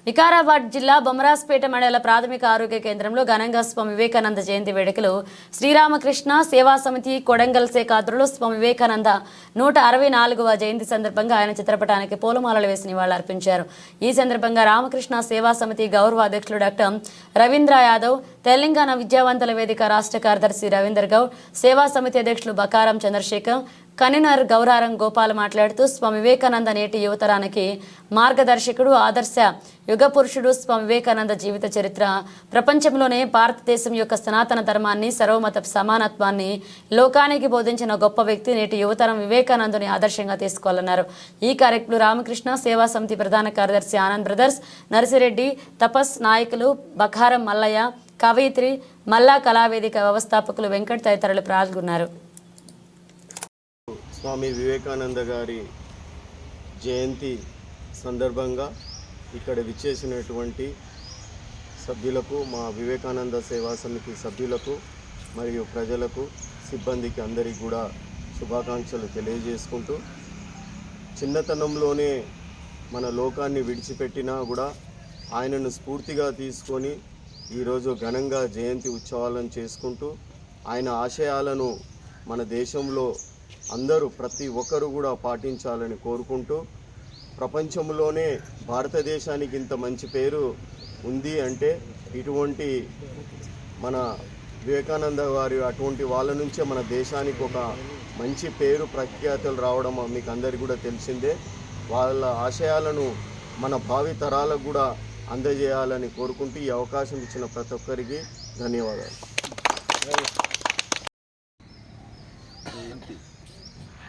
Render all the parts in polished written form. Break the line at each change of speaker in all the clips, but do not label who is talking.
వికారాబాద్ జిల్లా బొమ్మరాజ్పేట మండల ప్రాథమిక ఆరోగ్య కేంద్రంలో ఘనంగా స్వామి వివేకానంద జయంతి వేడుకలు శ్రీరామకృష్ణ సేవా సమితి కొడంగల్ శాఖ ఆధ్వర్యంలో స్వామి వివేకానంద 164వ జయంతి సందర్భంగా ఆయన చిత్రపటానికి పూలమాలలు వేసి నివాళులర్పించారు. ఈ సందర్భంగా రామకృష్ణ సేవా సమితి గౌరవ అధ్యక్షులు డాక్టర్ రవీంద్ర యాదవ్, తెలంగాణ విద్యావంతుల వేదిక రాష్ట్ర కార్యదర్శి రవీందర్ గౌడ్, సేవా సమితి అధ్యక్షులు బకారం చంద్రశేఖర్, కన్వీనర్ గౌరారం గోపాల్ మాట్లాడుతూ స్వామి వివేకానంద నేటి యువతరానికి మార్గదర్శకుడు, ఆదర్శ యుగ పురుషుడు. స్వామి వివేకానంద జీవిత చరిత్ర ప్రపంచంలోనే భారతదేశం యొక్క సనాతన ధర్మాన్ని, సర్వమత సమానత్వాన్ని లోకానికి బోధించిన గొప్ప వ్యక్తి. నేటి యువతరం వివేకానందుని ఆదర్శంగా తీసుకోవాలన్నారు. ఈ కార్యక్రమంలో రామకృష్ణ సేవా సమితి ప్రధాన కార్యదర్శి ఆనంద్ బ్రదర్స్, నర్సిరెడ్డి, తపస్ నాయకులు బఖారం మల్లయ్య, కవయిత్రి మల్లా కళావేదిక వ్యవస్థాపకులు వెంకట్ తదితరులు పాల్గొన్నారు.
స్వామి వివేకానంద గారి జయంతి సందర్భంగా ఇక్కడ విచ్చేసినటువంటి సభ్యులకు, మా వివేకానంద సేవా సమితి సభ్యులకు మరియు ప్రజలకు, సిబ్బందికి అందరికీ కూడా శుభాకాంక్షలు తెలియజేసుకుంటూ, చిన్నతనంలోనే మన లోకాన్ని విడిచిపెట్టినా కూడా ఆయనను స్ఫూర్తిగా తీసుకొని ఈరోజు ఘనంగా జయంతి ఉత్సవాలను చేసుకుంటూ ఆయన ఆశయాలను మన దేశంలో అందరూ ప్రతి ఒక్కరు కూడా పాటించాలని కోరుకుంటూ, ప్రపంచంలోనే భారతదేశానికి ఇంత మంచి పేరు ఉంది అంటే ఇటువంటి మన వివేకానంద వారి అటువంటి వాళ్ళ నుంచే మన దేశానికి ఒక మంచి పేరు ప్రఖ్యాతులు రావడం మీకు అందరికీ కూడా తెలిసిందే. వాళ్ళ ఆశయాలను మన భావి తరాలకు కూడా అందజేయాలని కోరుకుంటూ ఈ అవకాశం ఇచ్చిన ప్రతి ఒక్కరికి ధన్యవాదాలు.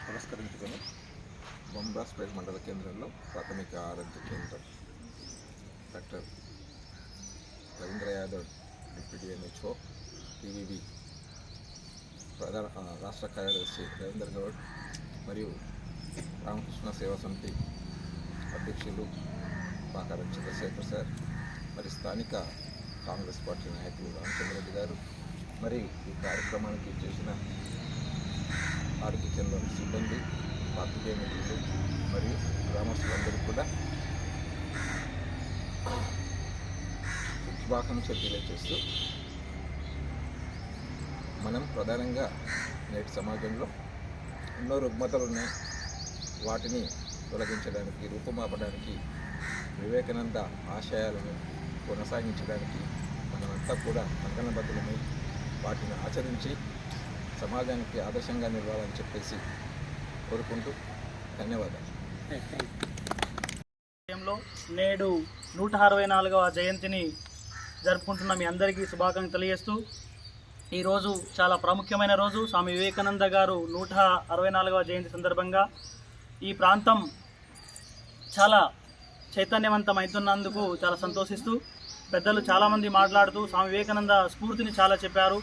పురస్కరించుకొని బొమ్మరాజ్పేట మండల కేంద్రంలో ప్రాథమిక ఆరోగ్య కేంద్రం doctor Ravindra Yadav, deputy MHO, TVB ప్రధాన రాష్ట్ర కార్యదర్శి రవీందర్ గౌడ్ మరియు రామకృష్ణ సేవా సమితి అధ్యక్షులు బకారం చంద్రశేఖర్ సార్, మరి స్థానిక కాంగ్రెస్ పార్టీ నాయకులు రామచంద్రరెడ్డి గారు, మరి ఈ కార్యక్రమానికి చేసిన ఆరోగ్య కేంద్రం సిబ్బంది, పాత్రికేయ మిత్రులు మరియు గ్రామస్తులందరికీ కూడా శుభాకాంక్షలు తెలియజేస్తూ, మనం ప్రధానంగా నేటి సమాజంలో ఎన్నో రుగ్మతలు ఉన్నాయి. వాటిని తొలగించడానికి, రూపుమాపడానికి, వివేకానంద ఆశయాలను కొనసాగించడానికి మనమంతా కూడా కంకణబద్ధులమై వాటిని ఆచరించి సమాజానికి ఆదర్శంగా నిలవాలని చెప్పేసి కోరుకుంటూ ధన్యవాదాలు.
నేడు 164వ జయంతిని జరుపుకుంటున్న మీ అందరికీ శుభాకాంక్షలు తెలియజేస్తూ, ఈరోజు చాలా ప్రాముఖ్యమైన రోజు. స్వామి వివేకానంద గారు 164వ జయంతి సందర్భంగా ఈ ప్రాంతం చాలా చైతన్యవంతమవుతున్నందుకు చాలా సంతోషిస్తూ, పెద్దలు చాలామంది మాట్లాడుతూ స్వామి వివేకానంద స్ఫూర్తిని చాలా చెప్పారు.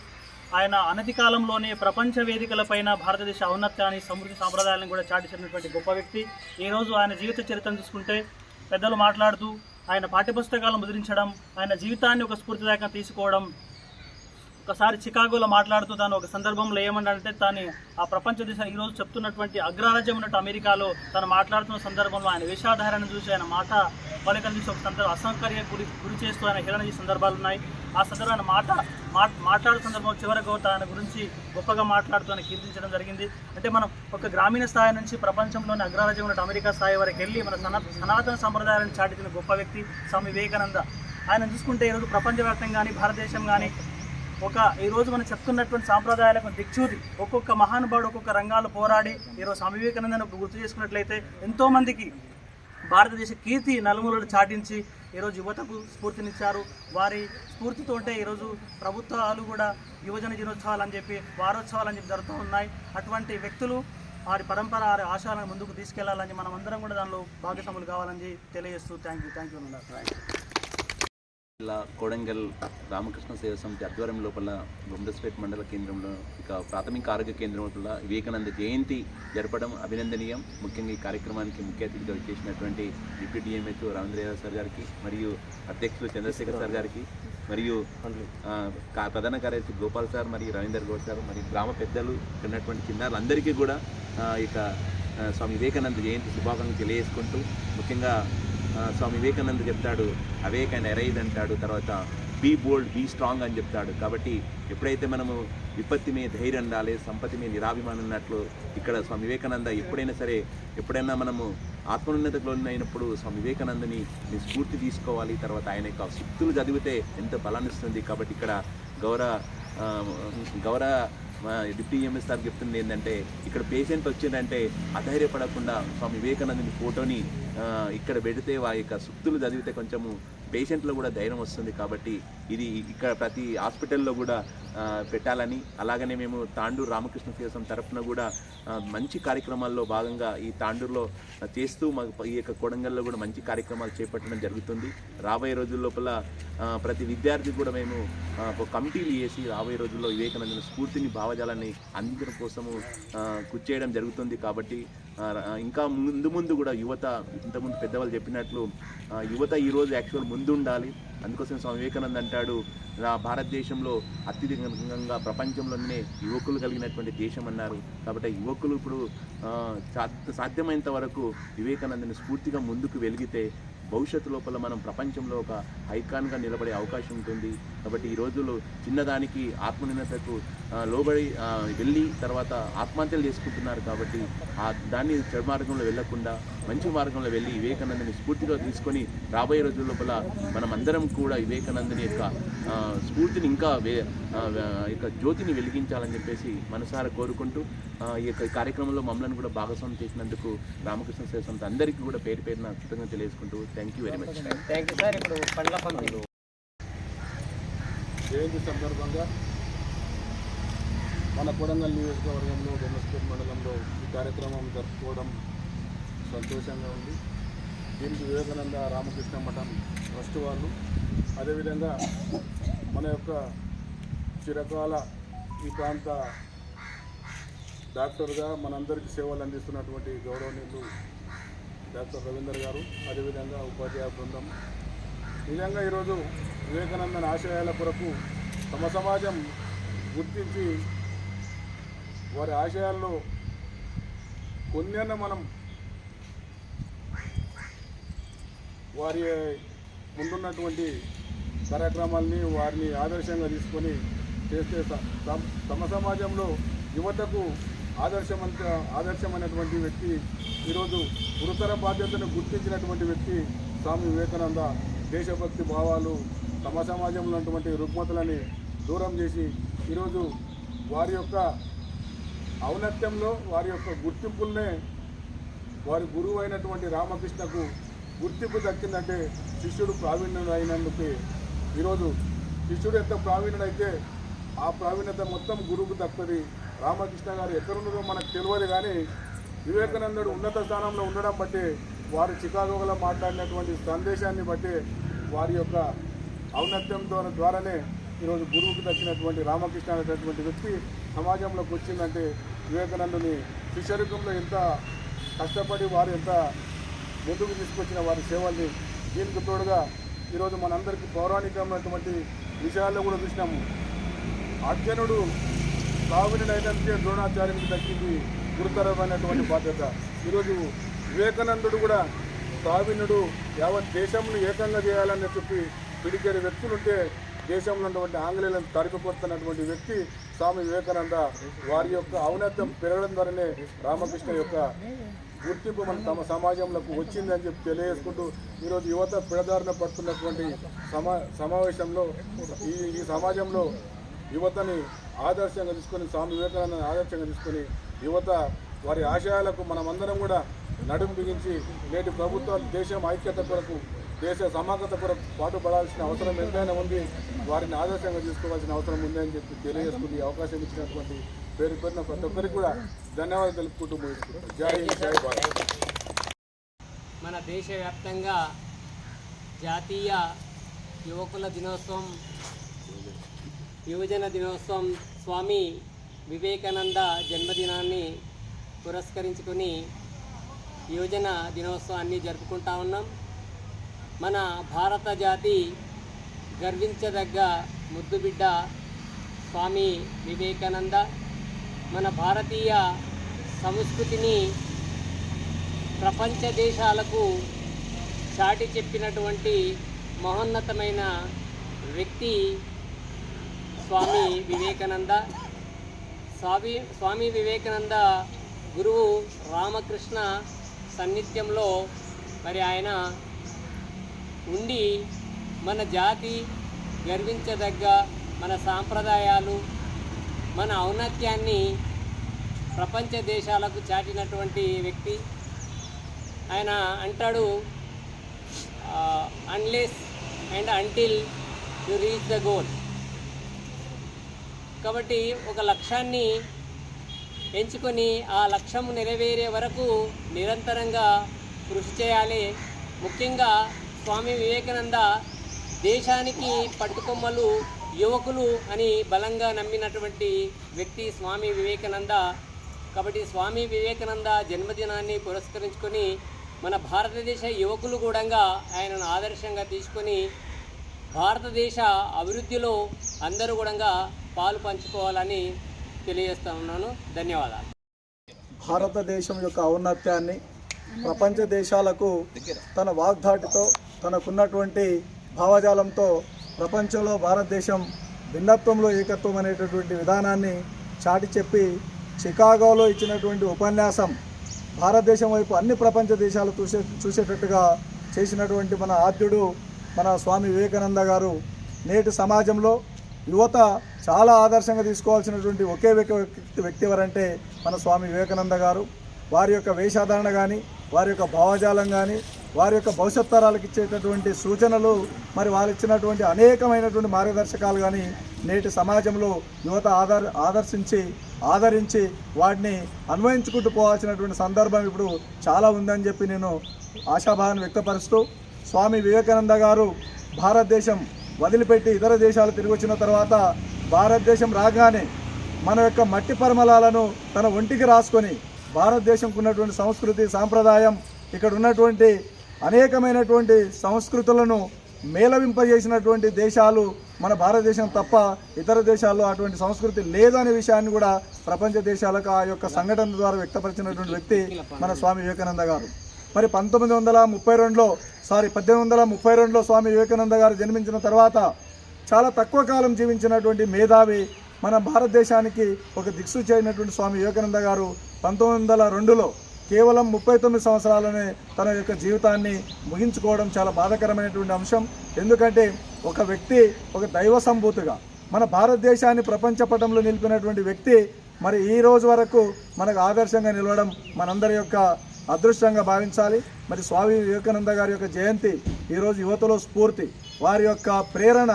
ఆయన అనతి కాలంలోనే ప్రపంచ వేదికలపైన భారతదేశ ఔన్నత్యాన్ని, సమృద్ధి, సాంప్రదాయాలను కూడా చాటించినటువంటి గొప్ప వ్యక్తి. ఈరోజు ఆయన జీవిత చరిత్రను చూసుకుంటే పెద్దలు మాట్లాడుతూ ఆయన పాఠ్యపుస్తకాలను ముద్రించడం, ఆయన జీవితాన్ని ఒక స్ఫూర్తిదాయకంగా తీసుకోవడం. ఒకసారి చికాగోలో మాట్లాడుతూ తాను ఒక సందర్భంలో ఏమన్నాడంటే, తాను ఆ ప్రపంచ దేశం ఈరోజు చెప్తున్నటువంటి అగ్రరాజ్యం ఉన్నట్టు అమెరికాలో తను మాట్లాడుతున్న సందర్భంలో ఆయన వేషాధారణ చూసి, ఆయన మాట పలికలు చూసి ఒక సందర్భం అసౌకర్య గురి చేస్తూ ఆయన హేళన చేసే సందర్భాలు ఉన్నాయి. ఆ సందర్భాన్ని మాట్లాడే సందర్భంలో చివరకు ఆయన గురించి గొప్పగా మాట్లాడుతూ ఆయన కీర్తించడం జరిగింది. అంటే మనం ఒక గ్రామీణ స్థాయి నుంచి ప్రపంచంలోని అగ్రరాజ్యం ఉన్నట్టు అమెరికా స్థాయి వరకు వెళ్ళి మన సనాతన సంప్రదాయాలను చాటించిన గొప్ప వ్యక్తి స్వామి వివేకానంద. ఆయన చూసుకుంటే ఈరోజు ప్రపంచవ్యాప్తంగా కానీ భారతదేశం కానీ ఈరోజు మనం చెప్తున్నటువంటి సాంప్రదాయాలకు దిక్చూది ఒక్కొక్క మహానుభావుడు ఒక్కొక్క రంగాలు పోరాడి ఈరోజు స్వామి వివేకానందని గుర్తు చేసుకున్నట్లయితే ఎంతోమందికి భారతదేశ కీర్తి నలుమూలలు చాటించి ఈరోజు యువతకు స్ఫూర్తినిచ్చారు. వారి స్ఫూర్తితోటే ఈరోజు ప్రభుత్వాలు కూడా యువజన దినోత్సవాలు అని చెప్పి, వారోత్సవాలు అని చెప్పి జరుగుతూ ఉన్నాయి. అటువంటి వ్యక్తులు వారి పరంపర, వారి ఆశయాలను ముందుకు తీసుకెళ్లాలని, మనం అందరం కూడా దానిలో భాగస్వాములు కావాలని తెలియజేస్తూ థ్యాంక్ యూ ఉన్నారు.
జిల్లా కొడంగల్ రామకృష్ణ సేవా సమితి ఆధ్వర్యం లోపల బొమ్మరాజ్పేట మండల కేంద్రంలో ఇక ప్రాథమిక ఆరోగ్య కేంద్రం లోపల వివేకానంద జయంతి జరపడం అభినందనీయం. ముఖ్యంగా ఈ కార్యక్రమానికి ముఖ్య అతిథిగా చేసినటువంటి deputy MHO Ravindra Yadav sir గారికి, మరియు అధ్యక్షులు చంద్రశేఖర్ సార్ గారికి, మరియు ప్రధాన కార్యదర్శి గోపాల్ సార్, మరియు రవీందర్ గౌడ్ సార్, మరియు గ్రామ పెద్దలు, ఉన్నటువంటి చిన్నారులందరికీ కూడా ఇక స్వామి వివేకానంద జయంతి శుభాకాంక్షలు తెలియజేసుకుంటూ, ముఖ్యంగా స్వామి వివేకానంద చెప్తాడు, అవేక్ అండ్ ఎరైజ్ అంటాడు, తర్వాత బీ బోల్డ్ బీ స్ట్రాంగ్ అని చెప్తాడు. కాబట్టి ఎప్పుడైతే మనము విపత్తి మీద ధైర్యం ఉండాలి, సంపత్తి మీద నిరాభిమానం ఉన్నట్లు ఇక్కడ స్వామి వివేకానంద ఎప్పుడైనా మనము ఆత్మోన్నతకు లోనైనప్పుడు స్వామి వివేకానందని స్ఫూర్తి తీసుకోవాలి. తర్వాత ఆయన యొక్క సూక్తులు చదివితే ఎంతో బలాన్నిస్తుంది. కాబట్టి ఇక్కడ గౌరవ డిప్యూటీ ఎంఎస్ సార్ చెప్తుంది ఏంటంటే, ఇక్కడ పేషెంట్ వచ్చిందంటే అధైర్యపడకుండా స్వామి వివేకానందని ఫోటోని ఇక్కడ పెడితే వారి యొక్క సూక్తులు చదివితే కొంచెము పేషెంట్లో కూడా ధైర్యం వస్తుంది. కాబట్టి ఇది ఇక్కడ ప్రతి హాస్పిటల్లో కూడా పెట్టాలని, అలాగనే మేము తాండూరు రామకృష్ణ సేవసం తరఫున కూడా మంచి కార్యక్రమాల్లో భాగంగా ఈ తాండూరులో చేస్తూ ఈ యొక్క కొడంగల్లో కూడా మంచి కార్యక్రమాలు చేపట్టడం జరుగుతుంది. రాబోయే రోజుల లోపల ప్రతి విద్యార్థి కూడా మేము ఒక కమిటీలు చేసి రాబోయే రోజుల్లో వివేకానంద స్ఫూర్తిని భావజాలాన్ని అందించడం కోసము కృషి చేయడం జరుగుతుంది. కాబట్టి ఇంకా ముందు కూడా యువత, ఇంతకుముందు పెద్దవాళ్ళు చెప్పినట్లు యువత ఈరోజు యాక్చువల్ ముందు ఉండాలి. అందుకోసం స్వామి వివేకానంద అంటాడు, భారతదేశంలో అత్యధికంగా ప్రపంచంలోనే యువకులు కలిగినటువంటి దేశం అన్నారు. కాబట్టి యువకులు ఇప్పుడు సాధ్యమైనంత వరకు వివేకానందని స్ఫూర్తిగా ముందుకు వెలిగితే భవిష్యత్తు లోపల మనం ప్రపంచంలో ఒక ఐకాన్గా నిలబడే అవకాశం ఉంటుంది. కాబట్టి ఈ రోజుల్లో చిన్నదానికి ఆత్మనిర్భరతకు లోబడి వెళ్ళి తర్వాత ఆత్మహత్యలు చేసుకుంటున్నారు. కాబట్టి దాన్ని చెడు మార్గంలో వెళ్లకుండా మంచి మార్గంలో వెళ్ళి వివేకానందని స్ఫూర్తిగా తీసుకొని రాబోయే రోజుల లోపల మనం అందరం కూడా వివేకానందని యొక్క స్ఫూర్తిని ఇంకా యొక్క జ్యోతిని వెలిగించాలని చెప్పేసి మనసారా కోరుకుంటూ ఈ యొక్క కార్యక్రమంలో మమ్మల్ని కూడా భాగస్వామ్యం చేసినందుకు రామకృష్ణ సేవ సంస్థ అందరికీ కూడా పేరు పేరున కృతజ్ఞతలు తెలియజేసుకుంటూ thank you very much.
Thank you sir. ఇప్పుడు పండ్ల పంపిణీ
జయంతి సందర్భంగా మన కొడంగల్ నియోజకవర్గంలో బొమ్మస్పేట్ మండలంలో ఈ కార్యక్రమం జరుపుకోవడం సంతోషంగా ఉంది. దీనికి వివేకానంద రామకృష్ణ మఠం ట్రస్ట్ వాళ్ళు, అదేవిధంగా మన యొక్క చిరకాల ఈ ప్రాంత డాక్టర్గా మనందరికీ సేవలు అందిస్తున్నటువంటి గౌరవనీయులు డాక్టర్ రవీందర్ గారు, అదేవిధంగా ఉపాధ్యాయ బృందం, నిజంగా ఈరోజు వివేకానందన్ ఆశయాల కొరకు తమ సమాజం గుర్తించి వారి ఆశయాల్లో కొన్నైనా మనం వారి ముందున్నటువంటి కార్యక్రమాల్ని వారిని ఆదర్శంగా తీసుకొని చేస్తే తమ సమాజంలో యువతకు ఆదర్శమైనటువంటి వ్యక్తి, ఈరోజు గురుతర బాధ్యతను గుర్తించినటువంటి వ్యక్తి స్వామి వివేకానంద. దేశభక్తి భావాలు, తమ సమాజంలో ఉన్నటువంటి రుగ్మతలని దూరం చేసి ఈరోజు వారి యొక్క ఔన్నత్యంలో వారి యొక్క గుర్తింపులనే వారి గురువు అయినటువంటి రామకృష్ణకు గుర్తింపు దక్కిందంటే శిష్యుడు ప్రావీణ్యుడు అయినందుకే. ఈరోజు శిష్యుడు ఎంత ప్రావీణ్యుడైతే ఆ ప్రావీణ్యత మొత్తం గురువుకు దక్కుతుంది. రామకృష్ణ గారు ఎక్కడున్నారో మనకు తెలియదు, కానీ వివేకానందుడు ఉన్నత స్థానంలో ఉండడం బట్టి వారు చికాగోలో మాట్లాడినటువంటి సందేశాన్ని బట్టి వారి యొక్క ఔన్నత్యం ద్వారానే ఈరోజు గురువుకు దక్కినటువంటి రామకృష్ణ అనేటటువంటి వ్యక్తి సమాజంలోకి వచ్చిందంటే వివేకానందుని శిష్యరూపంలో ఎంత కష్టపడి వారు ఎంత ముందుకు తీసుకొచ్చిన వారి సేవల్ని, దీనికి తోడుగా ఈరోజు మనందరికీ పౌరాణికమైనటువంటి విషయాల్లో కూడా చూసినాము. అర్జునుడు ప్రావీణ్యుడైనందుకే ద్రోణాచార్యునికి దక్కింది గురుతరమైనటువంటి బాధ్యత. ఈరోజు వివేకానందుడు కూడా ప్రావీణ్యుడు, యావత్ దేశంను ఏకంగా చేయాలని చెప్పి పిడికేడు వ్యక్తులుంటే దేశంలో ఉన్నటువంటి ఆంగ్లేయులను తరిమికొడుతున్నటువంటి వ్యక్తి స్వామి వివేకానంద. వారి యొక్క ఔన్నత్యం పెరగడం ద్వారానే రామకృష్ణ యొక్క గుర్తింపు మన తమ సమాజంలోకి వచ్చిందని చెప్పి తెలియజేసుకుంటూ ఈరోజు యువత పిడదారిన పడుతున్నటువంటి సమావేశంలో ఈ సమాజంలో యువతని ఆదర్శంగా తీసుకొని, స్వామి వివేకానందని ఆదర్శంగా తీసుకొని యువత వారి ఆశయాలకు మనమందరం కూడా నడుం బిగించి నేటి ప్రభుత్వాలు దేశం ఐక్యత కొరకు, దేశ సమానత కొరకు పాటుపడాల్సిన అవసరం ఎంతైనా ఉంది. వారిని ఆదర్శంగా తీసుకోవాల్సిన అవసరం ఉంది అని చెప్పి తెలియజేసుకుని అవకాశం ఇచ్చినటువంటి పేరు పేరున ప్రతి ఒక్కరికి కూడా ధన్యవాదాలు తెలుపుకుంటూ ముగిస్తున్నాను. జై హింద్, జై భారత్.
మన దేశవ్యాప్తంగా జాతీయ యువకుల దినోత్సవం, యువజన దినోత్సవం, స్వామి వివేకానంద జన్మదినాన్ని పురస్కరించుకొని యువజన దినోత్సవాన్ని జరుపుకుంటా ఉన్నాం. మన భారత జాతి గర్వించదగ్గ ముద్దుబిడ్డ స్వామి వివేకానంద మన భారతీయ సంస్కృతిని ప్రపంచ దేశాలకు చాటి చెప్పినటువంటి మహోన్నతమైన వ్యక్తి స్వామి వివేకానంద. స్వామి వివేకానంద గురువు రామకృష్ణ సాన్నిధ్యంలో మరి ఆయన ఉండి మన జాతి గర్వించదగ్గ మన సాంప్రదాయాలు, మన ఔన్నత్యాన్ని ప్రపంచ దేశాలకు చాటినటువంటి వ్యక్తి. ఆయన అంటాడు, unless and until you reach the goal. కాబట్టి ఒక లక్ష్యాన్ని ఎంచుకొని ఆ లక్ష్యం నెరవేరే వరకు నిరంతరంగా కృషి చేయాలి. ముఖ్యంగా స్వామి వివేకానంద దేశానికి పట్టుకొమ్మలు యువకులు అని బలంగా నమ్మినటువంటి వ్యక్తి స్వామి వివేకానంద. కాబట్టి స్వామి వివేకానంద జన్మదినాన్ని పురస్కరించుకొని మన భారతదేశ యువకులు కూడా ఆయనను ఆదర్శంగా తీసుకొని భారతదేశ అభివృద్ధిలో అందరూ కూడా పాలు పంచుకోవాలని తెలియజేస్తా ఉన్నాను. ధన్యవాదాలు.
భారతదేశం యొక్క ఔన్నత్యాన్ని ప్రపంచ దేశాలకు తన వాగ్దాటితో, తనకున్నటువంటి భావజాలంతో ప్రపంచంలో భారతదేశం భిన్నత్వంలో ఏకత్వం అనేటటువంటి విధానాన్ని చాటి చెప్పి చికాగోలో ఇచ్చినటువంటి ఉపన్యాసం భారతదేశం వైపు అన్ని ప్రపంచ దేశాలు చూసేటట్టుగా చేసినటువంటి మన ఆద్యుడు మన స్వామి వివేకానంద గారు నేటి సమాజంలో యువత చాలా ఆదర్శంగా తీసుకోవాల్సినటువంటి ఒకే వ్యక్తి ఎవరంటే మన స్వామి వివేకానంద గారు. వారి యొక్క వేషాధారణ కానీ, వారి యొక్క భావజాలం కానీ, వారి యొక్క భవిష్యత్ తరాలకు ఇచ్చేటటువంటి సూచనలు, మరి వారు ఇచ్చినటువంటి అనేకమైనటువంటి మార్గదర్శకాలు కానీ నేటి సమాజంలో యువత ఆదరించి వాటిని అన్వయించుకుంటూ పోవాల్సినటువంటి సందర్భం ఇప్పుడు చాలా ఉందని చెప్పి నేను ఆశాభావాన్ని వ్యక్తపరుస్తూ, స్వామి వివేకానంద గారు భారతదేశం వదిలిపెట్టి ఇతర దేశాలు తిరిగి వచ్చిన తర్వాత భారతదేశం రాగానే మన యొక్క మట్టి పరిమళాలను తన ఒంటికి రాసుకొని భారతదేశంకు ఉన్నటువంటి సంస్కృతి సాంప్రదాయం, ఇక్కడ ఉన్నటువంటి అనేకమైనటువంటి సంస్కృతులను మేళవింపజేసినటువంటి దేశాలు మన భారతదేశం తప్ప ఇతర దేశాల్లో అటువంటి సంస్కృతి లేదనే విషయాన్ని కూడా ప్రపంచ దేశాలకు ఆ యొక్క సంఘటన ద్వారా వ్యక్తపరిచినటువంటి వ్యక్తి మన స్వామి వివేకానంద గారు. మరి 1832లో స్వామి వివేకానంద గారు జన్మించిన తర్వాత చాలా తక్కువ కాలం జీవించినటువంటి మేధావి మన భారతదేశానికి ఒక దిక్సూచి అయినటువంటి స్వామి వివేకానంద గారు 1902లో కేవలం 39 సంవత్సరాలనే తన యొక్క జీవితాన్ని ముగించుకోవడం చాలా బాధాకరమైనటువంటి అంశం. ఎందుకంటే ఒక వ్యక్తి ఒక దైవ సంభూతిగా మన భారతదేశాన్ని ప్రపంచ పటంలో నిలిపినటువంటి వ్యక్తి మరి ఈ రోజు వరకు మనకు ఆదర్శంగా నిలవడం మనందరి యొక్క అదృష్టంగా భావించాలి. మరి స్వామి వివేకానంద గారి యొక్క జయంతి ఈరోజు యువతలో స్ఫూర్తి, వారి యొక్క ప్రేరణ,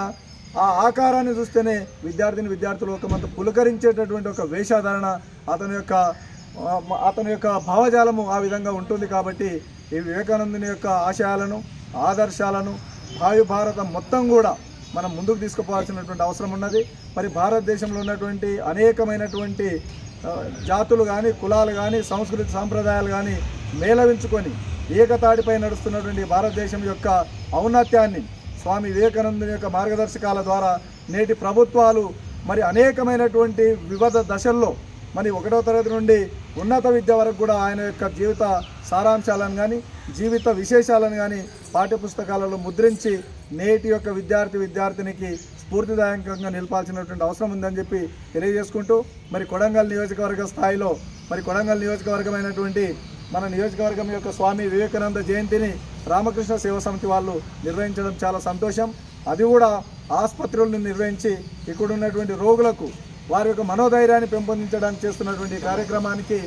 ఆ ఆకారాన్ని చూస్తేనే విద్యార్థులు ఒక మంది పులకరించేటటువంటి ఒక వేషధారణ, అతని యొక్క భావజాలము ఆ విధంగా ఉంటుంది. కాబట్టి ఈ వివేకానందుని యొక్క ఆశయాలను, ఆదర్శాలను భావి భారతం మొత్తం కూడా మనం ముందుకు తీసుకుపోవాల్సినటువంటి అవసరం ఉన్నది. మరి భారతదేశంలో ఉన్నటువంటి అనేకమైనటువంటి జాతులు కానీ, కులాలు కానీ, సంస్కృతి సాంప్రదాయాలు కానీ మేళవించుకొని ఏకతాటిపై నడుస్తున్నటువంటి భారతదేశం యొక్క ఔన్నత్యాన్ని స్వామి వివేకానందుని యొక్క మార్గదర్శకాల ద్వారా నేటి ప్రభుత్వాలు మరి అనేకమైనటువంటి వివిధ దశల్లో మరి 1వ తరగతి నుండి ఉన్నత విద్య వరకు కూడా ఆయన యొక్క జీవిత సారాంశాలను కానీ, జీవిత విశేషాలను కానీ పాఠ్యపుస్తకాలలో ముద్రించి నేటి యొక్క విద్యార్థినికి స్ఫూర్తిదాయకంగా నిలపాల్సినటువంటి అవసరం ఉందని చెప్పి తెలియజేసుకుంటూ, మరి కొడంగల్ నియోజకవర్గ స్థాయిలో మరి కొడంగల్ నియోజకవర్గమైనటువంటి మన నియోజకవర్గం యొక్క స్వామి వివేకానంద జయంతిని రామకృష్ణ సేవా సమితి వాళ్ళు నిర్వహించడం చాలా సంతోషం. అది కూడా ఆసుపత్రులను నిర్వహించి ఇక్కడ ఉన్నటువంటి రోగులకు వారి యొక్క మనోధైర్యాన్ని పెంపొందించడానికి చేస్తున్నటువంటి కార్యక్రమానికి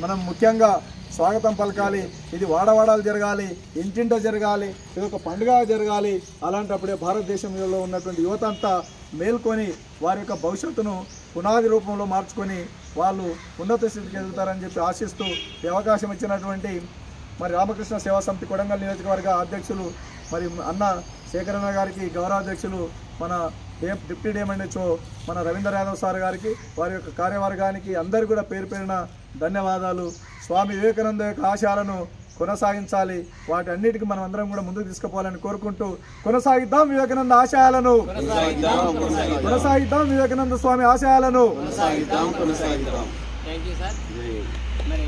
మనం ముఖ్యంగా స్వాగతం పలకాలి. ఇది వాడవాడాలు జరగాలి, ఇంటింట జరగాలి, ఇది ఒక పండుగ జరగాలి. అలాంటప్పుడే భారతదేశంలో ఉన్నటువంటి యువత అంతా మేల్కొని వారి యొక్క భవిష్యత్తును పునాది రూపంలో మార్చుకొని వాళ్ళు ఉన్నత స్థితికి ఎదుగుతారని చెప్పి ఆశిస్తూ ఈ అవకాశం ఇచ్చినటువంటి మరి రామకృష్ణ సేవా సమితి కొడంగల్ నియోజకవర్గ అధ్యక్షులు మరి అన్న శేఖరన్న గారికి, గౌరవాధ్యక్షులు మన డిప్యూటీ డిఎంఎన్హెచ్ఓ మన రవీంద్ర యాదవ్ సార్ గారికి, వారి యొక్క కార్యవర్గానికి అందరికీ కూడా పేరు పేరున ధన్యవాదాలు. స్వామి వివేకానంద యొక్క ఆశయాలను కొనసాగించాలి, వాటి అన్నిటికీ మనం అందరం కూడా ముందుకు తీసుకుపోవాలని కోరుకుంటూ కొనసాగిద్దాం వివేకానంద ఆశయాలను, కొనసాగిద్దాం వివేకానంద స్వామి ఆశయాలను.
Thank you sir. మరి